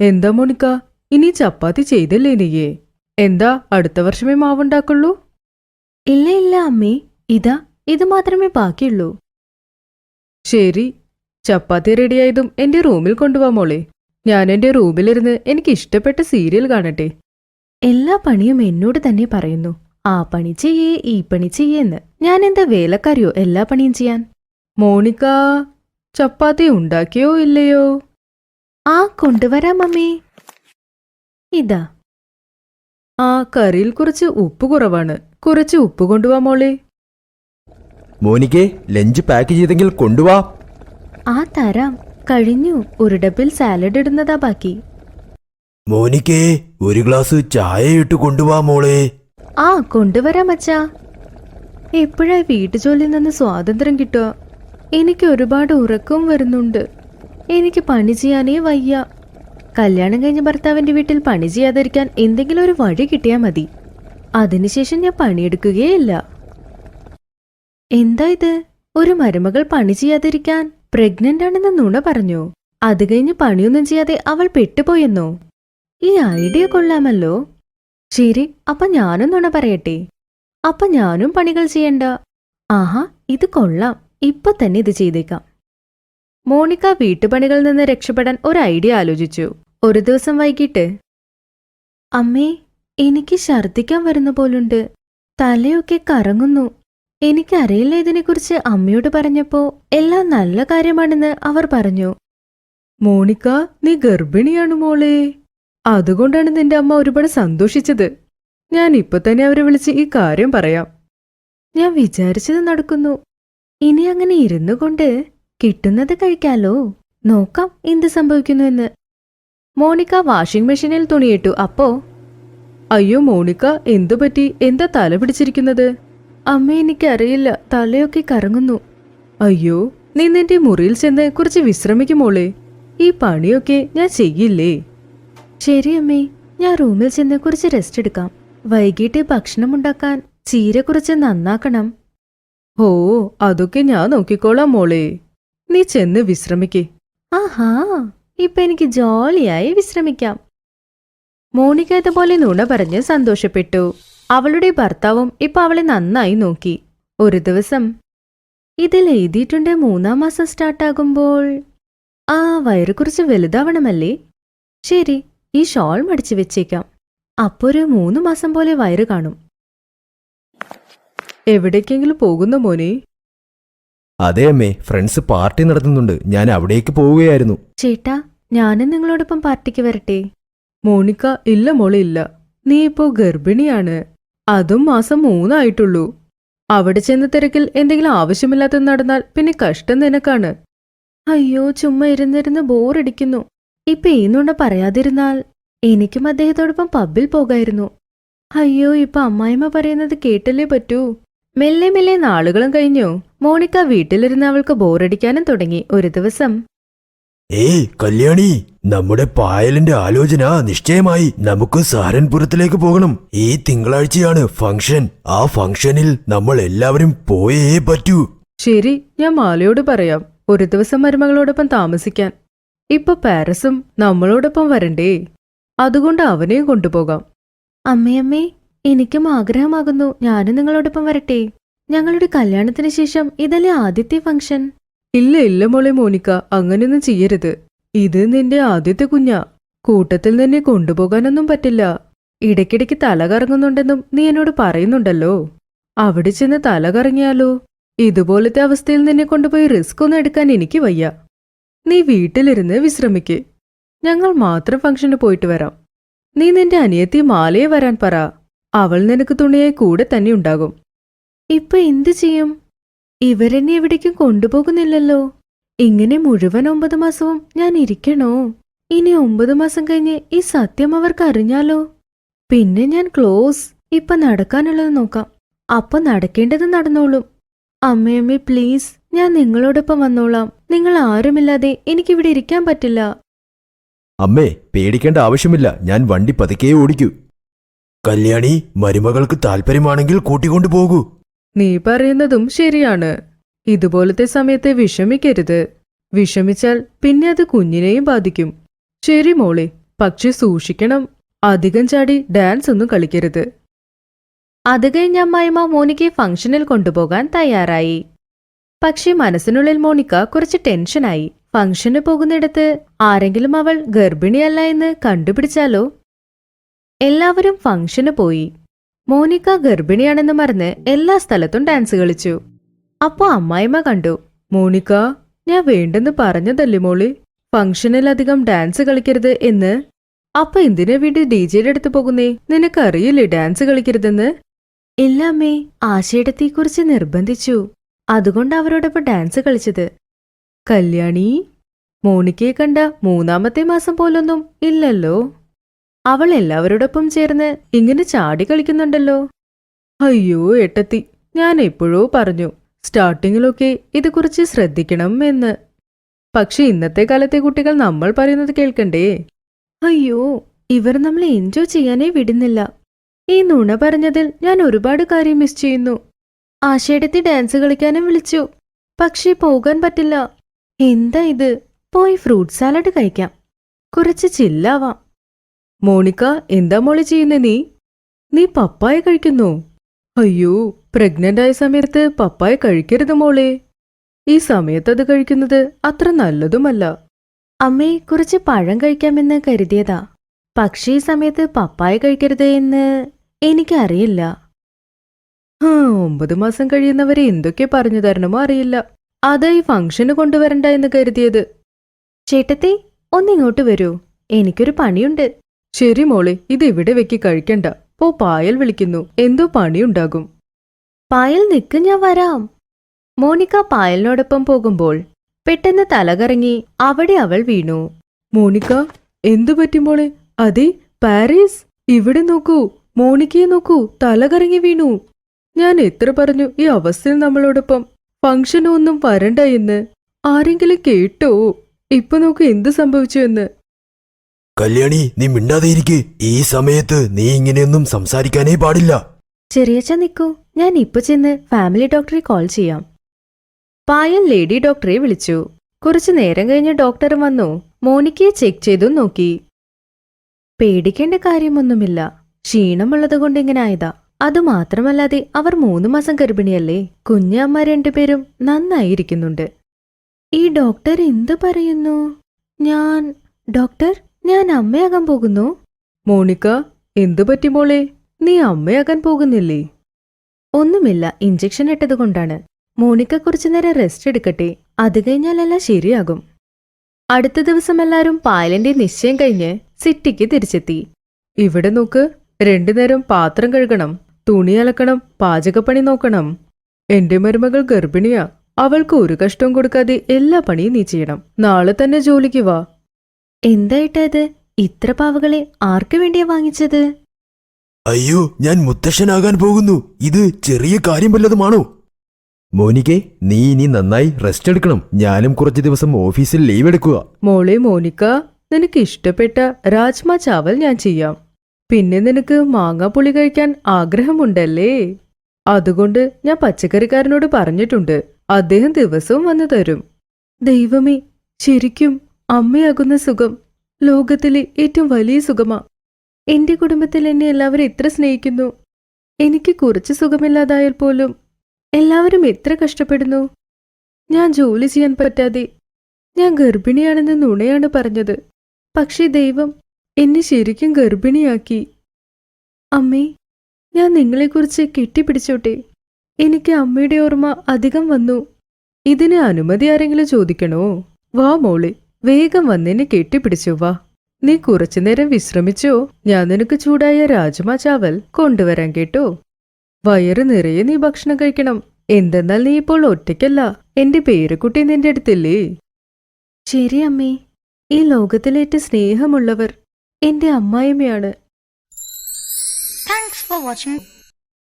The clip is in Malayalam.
എന്താ മോണിക്ക, ഇനി ചപ്പാത്തി ചെയ്തല്ലേ നീയേ? എന്താ അടുത്ത വർഷമേ മാവുണ്ടാക്കുള്ളൂ? ഇല്ല ഇല്ല അമ്മേ, ഇത് മാത്രമേ ബാക്കിയുള്ളൂ. ശരി, ചപ്പാത്തി റെഡിയായതും എന്റെ റൂമിൽ കൊണ്ടുപോവാ മോളെ. ഞാൻ എന്റെ റൂമിലിരുന്ന് എനിക്ക് ഇഷ്ടപ്പെട്ട സീരിയൽ കാണട്ടെ. എല്ലാ പണിയും എന്നോട് തന്നെ പറയുന്നു. ആ പണി ചെയ്യേ, ഈ പണി ചെയ്യേന്ന്. ഞാൻ എന്താ വേലക്കാരിയോ എല്ലാ പണിയും ചെയ്യാൻ? മോണിക്ക, ചപ്പാത്തി ഉണ്ടാക്കിയോ ഇല്ലയോ? കൊണ്ടുവരാം അമ്മേ. ഇതാ. കറിയിൽ കുറച്ച് ഉപ്പ് കുറവാണ്. കുറച്ച് ഉപ്പ് കൊണ്ടുവാ മോളെ. മോനിക്കേ, ലഞ്ച് പാക്ക് ചെയ്തെങ്കിൽ കൊണ്ടുവാ. തരാം. കഴിഞ്ഞു. ഒരു ഡബിൽ സാലഡ് ഇടുന്നതാ ബാക്കി. മോനിക്കേ, ഒരു ഗ്ലാസ് ചായ ഇട്ട് കൊണ്ടുവാ മോളെ. കൊണ്ടുവരാം അച്ഛാ. എപ്പോഴാ വീട്ടുജോലിയിൽ നിന്ന് സ്വാതന്ത്ര്യം കിട്ടുക? എനിക്ക് ഒരുപാട് ഉറക്കവും വരുന്നുണ്ട്. എനിക്ക് പണി ചെയ്യാനേ വയ്യ. കല്യാണം കഴിഞ്ഞ ഭർത്താവിന്റെ വീട്ടിൽ പണി ചെയ്യാതിരിക്കാൻ എന്തെങ്കിലും ഒരു വഴി കിട്ടിയാൽ മതി. അതിനുശേഷം ഞാൻ പണിയെടുക്കുകയില്ല. എന്താ ഇത്? ഒരു മരുമകൾ പണി ചെയ്യാതിരിക്കാൻ പ്രഗ്നന്റ് ആണെന്ന് നുണ പറഞ്ഞോ? അത് കഴിഞ്ഞ് പണിയൊന്നും ചെയ്യാതെ അവൾ പെട്ടുപോയെന്നോ? ഈ ഐഡിയ കൊള്ളാമല്ലോ. ശരി, അപ്പൊ ഞാനും നുണ പറയട്ടെ. അപ്പൊ ഞാനും പണികൾ ചെയ്യണ്ട. ഇത് കൊള്ളാം. ഇപ്പൊ തന്നെ ഇത് ചെയ്തേക്കാം. മോണിക്ക വീട്ടുപണികളിൽ നിന്ന് രക്ഷപ്പെടാൻ ഒരു ഐഡിയ ആലോചിച്ചു. ഒരു ദിവസം വൈകിട്ട്, അമ്മേ, എനിക്ക് ഛർദ്ദിക്കാൻ വരുന്ന പോലുണ്ട്. തലയൊക്കെ കറങ്ങുന്നു. എനിക്കറിയില്ല ഇതിനെക്കുറിച്ച്. അമ്മയോട് പറഞ്ഞപ്പോ എല്ലാം നല്ല കാര്യമാണെന്ന് അവർ പറഞ്ഞു. മോണിക്ക, നീ ഗർഭിണിയാണ് മോളെ. അതുകൊണ്ടാണ് നിന്റെ അമ്മ ഒരുപാട് സന്തോഷിച്ചത്. ഞാൻ ഇപ്പൊ തന്നെ അവരെ വിളിച്ച് ഈ കാര്യം പറയാം. ഞാൻ വിചാരിച്ചത് നടക്കുന്നു. ഇനി അങ്ങനെ ഇരുന്നു കൊണ്ട് കിട്ടുന്നത് കഴിക്കാലോ. നോക്കാം എന്ത് സംഭവിക്കുന്നുവെന്ന്. മോണിക്ക വാഷിംഗ് മെഷീനിൽ തുണിയിട്ടു. അപ്പോ, അയ്യോ മോണിക്ക, എന്തുപറ്റി? എന്താ തല പിടിച്ചിരിക്കുന്നത്? അമ്മ, എനിക്കറിയില്ല, തലയൊക്കെ കറങ്ങുന്നു. അയ്യോ, നീ നിന്റെ മുറിയിൽ ചെന്ന് കുറച്ച് വിശ്രമിക്കും മോളെ. ഈ പണിയൊക്കെ ഞാൻ ചെയ്യില്ലേ? ശരി അമ്മേ, ഞാൻ റൂമിൽ ചെന്ന് കുറച്ച് റെസ്റ്റ് എടുക്കാം. വൈകിട്ട് ഭക്ഷണമുണ്ടാക്കാൻ ചീര കുറച്ച് നന്നാക്കണം. അതൊക്കെ ഞാൻ നോക്കിക്കോളാം മോളെ. നീ ചെന്ന് വിശ്രമിക്കേ. ഇപ്പൊ എനിക്ക് ജോളിയായി വിശ്രമിക്കാം. മോണിക്ക ഇതുപോലെ നുണ പറഞ്ഞ് സന്തോഷപ്പെട്ടു. അവളുടെ ഭർത്താവും ഇപ്പൊ അവളെ നന്നായി നോക്കി. ഒരു ദിവസം, ഇതിൽ എഴുതിയിട്ടുണ്ട് 3-ാം മാസം സ്റ്റാർട്ടാകുമ്പോൾ വയറ് കുറച്ച് വലുതാവണമല്ലേ? ശരി, ഈ ഷോൾ മടിച്ചു വെച്ചേക്കാം. അപ്പൊ ഒരു 3 മാസം പോലെ വയറ് കാണും. എവിടേക്കെങ്കിലും പോകുന്ന മോനെ? അതെ അമ്മേ, ഫ്രണ്ട്സ് പാർട്ടി നടത്തുന്നുണ്ട്. ഞാൻ അവിടേക്ക് പോവുകയായിരുന്നു. ചേട്ടാ, ഞാനും നിങ്ങളോടൊപ്പം പാർട്ടിക്ക് വരട്ടെ? മോണിക്ക, ഇല്ല മോളെ, ഇല്ല. നീ ഇപ്പോ ഗർഭിണിയാണ്. അതും മാസം 3 ആയിട്ടുള്ളൂ. അവിടെ ചെന്ന തിരക്കിൽ എന്തെങ്കിലും ആവശ്യമില്ലാത്തത് നടന്നാൽ പിന്നെ കഷ്ടം നിനക്കാണ്. അയ്യോ, ചുമ്മാ ഇരുന്നിരുന്ന് ബോറടിക്കുന്നു. ഇപ്പൊ ഈന്നുണ്ട പറയാതിരുന്നാൽ എനിക്കും അദ്ദേഹത്തോടൊപ്പം പബ്ബിൽ പോകായിരുന്നു. അയ്യോ, ഇപ്പൊ അമ്മായിമ്മ പറയുന്നത് കേട്ടല്ലേ പറ്റൂ. മെല്ലെ മെല്ലെ നാളുകളും കഴിഞ്ഞു. മോണിക്ക വീട്ടിലിരുന്ന് അവൾക്ക് ബോറടിക്കാനും തുടങ്ങി. ഒരു ദിവസം, കല്യാണി, നമ്മുടെ പായലിന്റെ ആലോചന നിശ്ചയമായി. നമുക്ക് സഹരൻപുരത്തിലേക്ക് പോകണം. ഈ തിങ്കളാഴ്ചയാണ് ഫംഗ്ഷൻ. ആ ഫംഗ്ഷനിൽ നമ്മൾ എല്ലാവരും പോയേ പറ്റൂ. ശരി, ഞാൻ മാലയോട് പറയാം ഒരു ദിവസം മരുമകളോടൊപ്പം താമസിക്കാൻ. ഇപ്പൊ പാരസും നമ്മളോടൊപ്പം വരണ്ടേ? അതുകൊണ്ട് അവനെയും കൊണ്ടുപോകാം. അമ്മയമ്മേ, എനിക്കും ആഗ്രഹമാകുന്നു. ഞാനും നിങ്ങളോടൊപ്പം വരട്ടെ? ഞങ്ങളുടെ കല്യാണത്തിന് ശേഷം ഇതല്ലേ ആദ്യത്തെ ഫംഗ്ഷൻ? ഇല്ല ഇല്ല മോളെ മോനിക്ക, അങ്ങനെയൊന്നും ചെയ്യരുത്. ഇത് നിന്റെ ആദ്യത്തെ കുഞ്ഞാ. കൂട്ടത്തിൽ നിന്നെ കൊണ്ടുപോകാനൊന്നും പറ്റില്ല. ഇടയ്ക്കിടയ്ക്ക് തല കറങ്ങുന്നുണ്ടെന്നും നീ എന്നോട് പറയുന്നുണ്ടല്ലോ. അവിടെ ചെന്ന് തല കറങ്ങിയാലോ? ഇതുപോലത്തെ അവസ്ഥയിൽ നിന്നെ കൊണ്ടുപോയി റിസ്ക് ഒന്നും എടുക്കാൻ എനിക്ക് വയ്യ. നീ വീട്ടിലിരുന്ന് വിശ്രമിക്ക്. ഞങ്ങൾ മാത്രം ഫംഗ്ഷന് പോയിട്ട് വരാം. നീ നിന്റെ അനിയത്തി മാലയെ വരാൻ പറ. അവൾ നിനക്ക് തുണിയായി കൂടെ തന്നെ ഉണ്ടാകും. ഇപ്പൊ എന്തു ചെയ്യും? ഇവരെന്നെ എവിടേക്കും കൊണ്ടുപോകുന്നില്ലല്ലോ. ഇങ്ങനെ മുഴുവൻ 9 മാസവും ഞാൻ ഇരിക്കണോ? ഇനി 9 മാസം കഴിഞ്ഞ് ഈ സത്യം അവർക്ക് അറിഞ്ഞാലോ? പിന്നെ ഞാൻ ക്ലോസ്. ഇപ്പൊ നടക്കാനുള്ളത് നോക്കാം. അപ്പൊ നടക്കേണ്ടത് നടന്നോളും. അമ്മയമ്മേ, പ്ലീസ്, ഞാൻ നിങ്ങളോടൊപ്പം വന്നോളാം. നിങ്ങൾ ആരുമില്ലാതെ എനിക്കിവിടെ ഇരിക്കാൻ പറ്റില്ല. അമ്മേ, പേടിക്കേണ്ട ആവശ്യമില്ല. ഞാൻ വണ്ടി പതുക്കെ ഓടിക്കൂ. കല്യാണി, മരുമകൾക്ക് താല്പര്യമാണെങ്കിൽ കൂട്ടിക്കൊണ്ടു പോകൂ. നീ പറയുന്നതും ശരിയാണ്. ഇതുപോലത്തെ സമയത്ത് വിഷമിക്കരുത്. വിഷമിച്ചാൽ പിന്നെ അത് കുഞ്ഞിനെയും ബാധിക്കും. ശരി മോളെ, പക്ഷെ സൂക്ഷിക്കണം, അധികം ചാടി ഡാൻസ് ഒന്നും കളിക്കരുത്. അത് കഴിഞ്ഞ് അമ്മായിമ്മ മോനിക്കയെ ഫംഗ്ഷനിൽ കൊണ്ടുപോകാൻ തയ്യാറായി. പക്ഷേ മനസ്സിനുള്ളിൽ മോനിക്ക കുറച്ച് ടെൻഷനായി. ഫംഗ്ഷന് പോകുന്നിടത്ത് ആരെങ്കിലും അവൾ ഗർഭിണിയല്ല എന്ന് കണ്ടുപിടിച്ചാലോ? എല്ലാവരും ഫംഗ്ഷന് പോയി. മോനിക്ക ഗർഭിണിയാണെന്ന് മറന്ന് എല്ലാ സ്ഥലത്തും ഡാൻസ് കളിച്ചു. അപ്പോ അമ്മായിമ്മ കണ്ടു. മോണിക്ക, ഞാൻ വേണ്ടെന്ന് പറഞ്ഞതല്ലേ മോളെ, ഫംഗ്ഷനിലധികം ഡാൻസ് കളിക്കരുത് എന്ന്. അപ്പൊ എന്തിനാ വീട്ടിൽ ഡിജെയുടെ അടുത്ത് പോകുന്നേ? നിനക്കറിയില്ലേ ഡാൻസ് കളിക്കരുതെന്ന്? ഇല്ല അമ്മേ, ആശയടത്തെക്കുറിച്ച് നിർബന്ധിച്ചു. അതുകൊണ്ട് അവരോടൊപ്പം ഡാൻസ് കളിച്ചത്. കല്യാണി, മോണിക്കയെ കണ്ട 3-ാമത്തെ മാസം പോലൊന്നും ഇല്ലല്ലോ. അവൾ എല്ലാവരോടൊപ്പം ചേർന്ന് ഇങ്ങനെ ചാടി കളിക്കുന്നുണ്ടല്ലോ. അയ്യോ ഏട്ടത്തി, ഞാൻ എപ്പോഴോ പറഞ്ഞു സ്റ്റാർട്ടിങ്ങിലൊക്കെ ഇതുകുറിച്ച് ശ്രദ്ധിക്കണം എന്ന്. പക്ഷെ ഇന്നത്തെ കാലത്തെ കുട്ടികൾ നമ്മൾ പറയുന്നത് കേൾക്കണ്ടേ? അയ്യോ, ഇവർ നമ്മളെ എൻജോയ് ചെയ്യാനേ വിടുന്നില്ല. ഈ നുണ പറഞ്ഞതിൽ ഞാൻ ഒരുപാട് കാര്യം മിസ് ചെയ്യുന്നു. ആശയടത്തി ഡാൻസ് കളിക്കാനും വിളിച്ചു, പക്ഷേ പോകാൻ പറ്റില്ല. എന്താ ഇത്? പോയി ഫ്രൂട്ട് സാലഡ് കഴിക്കാം, കുറച്ച് ചില്ലാവാം. മോണിക്ക, എന്താ മോളെ ചെയ്യുന്നേ നീ? നീ പപ്പായ കഴിക്കുന്നു? അയ്യോ, പ്രഗ്നന്റ് ആയ സമയത്ത് പപ്പായ കഴിക്കരുത് മോളെ. ഈ സമയത്ത് അത് കഴിക്കുന്നത് അത്ര നല്ലതുമല്ല. അമ്മേ, കുറച്ച് പഴം കഴിക്കാമെന്ന് കരുതിയതാ. പക്ഷേ ഈ സമയത്ത് പപ്പായ കഴിക്കരുത് എന്ന് എനിക്കറിയില്ല. 9 മാസം കഴിയുന്നവരെ എന്തൊക്കെ പറഞ്ഞു തരണമോ അറിയില്ല. അതാ ഈ ഫംഗ്ഷന് കൊണ്ടുവരണ്ട എന്ന് കരുതിയത്. ചേട്ടത്തി, ഒന്നിങ്ങോട്ട് വരൂ, എനിക്കൊരു പണിയുണ്ട്. ശരി മോളെ, ഇത് ഇവിടെ വെക്കി കഴിക്കണ്ട. പോ, പായൽ വിളിക്കുന്നു, എന്തോ പണിയുണ്ടാകും. പായൽ നിക്ക്, ഞാൻ വരാം. മോനിക്ക പായലിനോടൊപ്പം പോകുമ്പോൾ പെട്ടെന്ന് തലകറങ്ങി അവിടെ അവൾ വീണു. മോണിക്ക, എന്തു പറ്റി മോളെ? അതെ, പാരീസ്, ഇവിടെ നോക്കൂ, മോണിക്കയെ നോക്കൂ, തലകറങ്ങി വീണു. ഞാൻ എത്ര പറഞ്ഞു ഈ അവസ്ഥയിൽ നമ്മളോടൊപ്പം ഫംഗ്ഷനൊന്നും വരണ്ട എന്ന്. ആരെങ്കിലും കേട്ടോ? ഇപ്പൊ നോക്കൂ എന്ത് സംഭവിച്ചു എന്ന്. കല്യാണി, നീ മിണ്ടാതെയിരിക്കെ. ഈ സമയത്ത് നീ ഇങ്ങനെയൊന്നും സംസാരിക്കാനേ പാടില്ല. ചെറിയച്ഛ നിക്കൂ, ഞാൻ ഇപ്പൊ ചെന്ന് ഫാമിലി ഡോക്ടറെ കോൾ ചെയ്യാം. പായൽ ലേഡി ഡോക്ടറെ വിളിച്ചു. കുറച്ചു നേരം കഴിഞ്ഞ് ഡോക്ടർ വന്നു. മോനിക്കയെ ചെക്ക് ചെയ്തു നോക്കി. പേടിക്കേണ്ട കാര്യമൊന്നുമില്ല, ക്ഷീണമുള്ളതുകൊണ്ട് ഇങ്ങനെ ആയതാ. അതുമാത്രമല്ലാതെ അവർ 3 മാസം ഗർഭിണിയല്ലേ. കുഞ്ഞമ്മ 2 പേരും നന്നായിരിക്കുന്നുണ്ട്. ഈ ഡോക്ടർ എന്ത് പറയുന്നു? ഡോക്ടർ, ഞാൻ അമ്മയാകാൻ പോകുന്നു. മോണിക്ക, എന്തു പറ്റി മോളെ? നീ അമ്മയാകാൻ പോകുന്നില്ലേ? ഒന്നുമില്ല, ഇഞ്ചക്ഷൻ ഇട്ടതുകൊണ്ടാണ്. മോണിക്ക കുറച്ചു നേരം റെസ്റ്റ് എടുക്കട്ടെ, അത് കഴിഞ്ഞാലെല്ലാം ശരിയാകും. അടുത്ത ദിവസം എല്ലാവരും പായലിന്റെ നിശ്ചയം കഴിഞ്ഞ് സിറ്റിക്ക് തിരിച്ചെത്തി. ഇവിടെ നോക്ക്, 2 നേരം പാത്രം കഴുകണം, തുണി അലക്കണം, പാചകപ്പണി നോക്കണം. എന്റെ മരുമകൾ ഗർഭിണിയാ. അവൾക്ക് ഒരു കഷ്ടവും കൊടുക്കാതെ എല്ലാ പണിയും നീ ചെയ്യണം. നാളെ തന്നെ ജോലിക്ക് വാ. എന്തായിട്ടാ ഇത്? ഇത്ര പാവകളെ ആർക്കു വേണ്ടിയാ വാങ്ങിച്ചത്? അയ്യോ, ഞാൻ മുത്തശ്ശനാകാൻ പോകുന്നു. ഇത് ചെറിയ കാര്യം വല്ലതുമാണോ? മോനിക്കെ, നീ ഇനി നന്നായി റെസ്റ്റ് എടുക്കണം. ഞാനും കുറച്ചു ദിവസം ഓഫീസിൽ ലീവ് എടുക്കുക. മോളെ മോനിക്ക, നിനക്ക് ഇഷ്ടപ്പെട്ട രാജ്മ ചാവൽ ഞാൻ ചെയ്യാം. പിന്നെ നിനക്ക് മാങ്ങാപ്പുളി കഴിക്കാൻ ആഗ്രഹമുണ്ടല്ലേ? അതുകൊണ്ട് ഞാൻ പച്ചക്കറിക്കാരനോട് പറഞ്ഞിട്ടുണ്ട്, അദ്ദേഹം ദിവസവും വന്നു തരും. ദൈവമേ, ശരിക്കും അമ്മയാകുന്ന സുഖം ലോകത്തിലെ ഏറ്റവും വലിയ സുഖമാ. എന്റെ കുടുംബത്തിൽ എന്നെ എല്ലാവരും എത്ര സ്നേഹിക്കുന്നു. എനിക്ക് കുറച്ച് സുഖമില്ലാതായാൽ പോലും എല്ലാവരും എത്ര കഷ്ടപ്പെടുന്നു. ഞാൻ ജോലി ചെയ്യാൻ പറ്റാതെ ഞാൻ ഗർഭിണിയാണെന്ന് നുണയാണ് പറഞ്ഞത്. പക്ഷേ ദൈവം എന്നെ ശരിക്കും ഗർഭിണിയാക്കി. അമ്മേ, ഞാൻ നിങ്ങളെക്കുറിച്ച് കെട്ടിപ്പിടിച്ചോട്ടെ. എനിക്ക് അമ്മയുടെ ഓർമ്മ അധികം വന്നു. ഇതിന് അനുമതി ആരെങ്കിലും ചോദിക്കണോ? വാ മോളെ, വേഗം വന്നെന്നെ കെട്ടിപ്പിടിച്ചു വാ. നീ കുറച്ചുനേരം വിശ്രമിച്ചോ. ഞാൻ നിനക്ക് ചൂടായ രാജ്മ ചാവൽ കൊണ്ടുവരാൻ കേട്ടോ. വയറ് നിറയെ നീ ഭക്ഷണം കഴിക്കണം. എന്തെന്നാൽ നീ ഇപ്പോൾ ഒറ്റയ്ക്കല്ല, എന്റെ പേരക്കുട്ടി നിന്റെ അടുത്തില്ലേ? ശരി അമ്മേ. ഈ ലോകത്തിലേറ്റ സ്നേഹമുള്ളവർ എന്റെ അമ്മായിമ്മയാണ്. Thanks for watching.